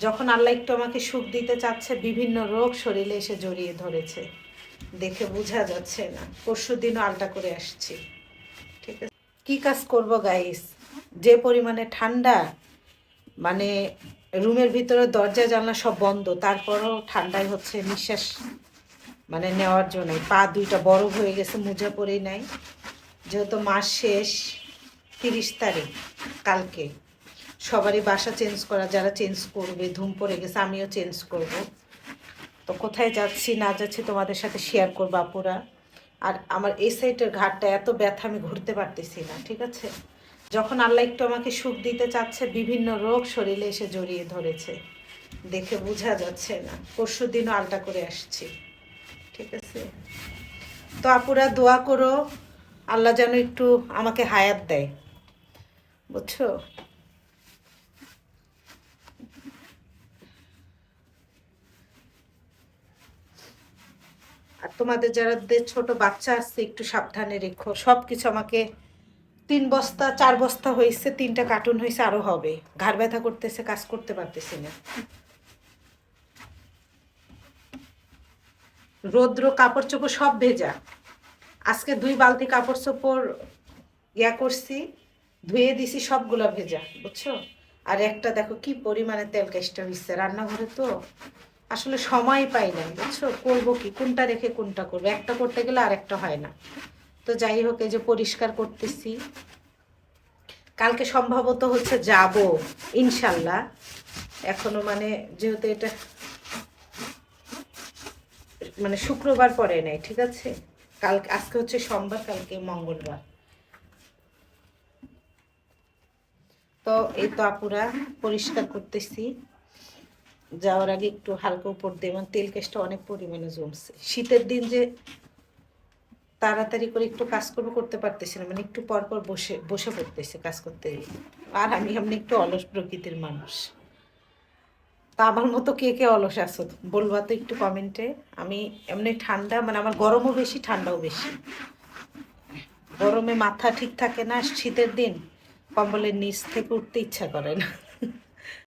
যখন আল্লাহ একটু আমাকে সুখ দিতে চাচ্ছে, বিভিন্ন রোগ শরীরে এসে জড়িয়ে ধরেছে, দেখে বোঝা যাচ্ছে না। পরশুদিনও আলটা করে আসছি। ঠিক আছে, কি কাজ করব গাইস? যে পরিমাণে ঠান্ডা, মানে রুমের ভিতরে দরজা জানলা সব বন্ধ, তারপরও ঠান্ডায় হচ্ছে নিঃশ্বাস মানে নেওয়ার জন্য পা দুইটা বরফ হয়ে গেছে, মোজা পরেই নাই। যেহেতু মাস শেষ, 30 তারিখ, কালকে সবারই বাসা চেঞ্জ করা, যারা চেঞ্জ করবে ধুম পড়ে গেছে, আমিও চেঞ্জ করব। তো কোথায় যাচ্ছি না যাচ্ছি তোমাদের সাথে শেয়ার করবো আপুরা। আর আমার এই সাইডের ঘাটটা এত ব্যথা, আমি ঘুরতে পারতেছি না। ঠিক আছে, যখন আল্লাহ একটু আমাকে সুখ দিতে চাচ্ছে, বিভিন্ন রোগ শরীরে এসে জড়িয়ে ধরেছে, দেখে বোঝা যাচ্ছে না। পরশুদিনও আলটা করে আসছি। ঠিক আছে, তো আপুরা দোয়া করো, আল্লাহ যেন একটু আমাকে হায়াত দেয়, বুঝছো? আর তোমাদের যারা ছোট বাচ্চা আছে একটু সাবধানে রেখো। সব কিছু আমাকে 3 বস্তা 4 বস্তা হয়েছে, 3টা কার্টুন হয়েছে, আরো হবে। ঘাড় ব্যথা করতেছে, কাজ করতে পারতেছি না। রৌদ্র, কাপড় চোপড় সব ভেজা। আজকে 2 বালতি কাপড় চোপড় করছি, ধুয়ে দিছি, সবগুলা ভেজা, বুঝছো? আর একটা দেখো কি পরিমাণে তেল কেষ্টা হচ্ছে রান্নাঘরে। তো আসলে সময় পাই না, বুঝছো? করবো কি, কোনটা রেখে কোনটা করবো, একটা করতে গেলে আর একটা হয় না। তো যাই হোক, এই যে পরিষ্কার করতেছি। কালকে সম্ভবত হচ্ছে যাব, ইনশাল্লাহ। এখনো মানে যেহেতু এটা মানে শুক্রবার পরে নেই, ঠিক আছে? আজকে হচ্ছে সোমবার, কালকে মঙ্গলবার। তো এই তো আপুরা পরিষ্কার করতেছি। যাওয়ার আগে একটু হালকা উপর দিয়ে, মানে তেল কেসটা অনেক পরিমাণে জমছে। শীতের দিন যে তাড়াতাড়ি করে একটু কাজ করতে পারতেছি না, মানে একটু পর পর বসে বসে পড়তেছে কাজ করতে। আর আমি এমনি একটু অলস প্রকৃতির মানুষ। তা আমার মতো কে কে অলস আছো বলবা তো একটু কমেন্টে। আমি এমনি ঠান্ডা, মানে আমার গরমও বেশি ঠান্ডাও বেশি। গরমে মাথা ঠিক থাকে না, শীতের দিন কম্বলের নিচ থেকে উঠতে ইচ্ছা করে না।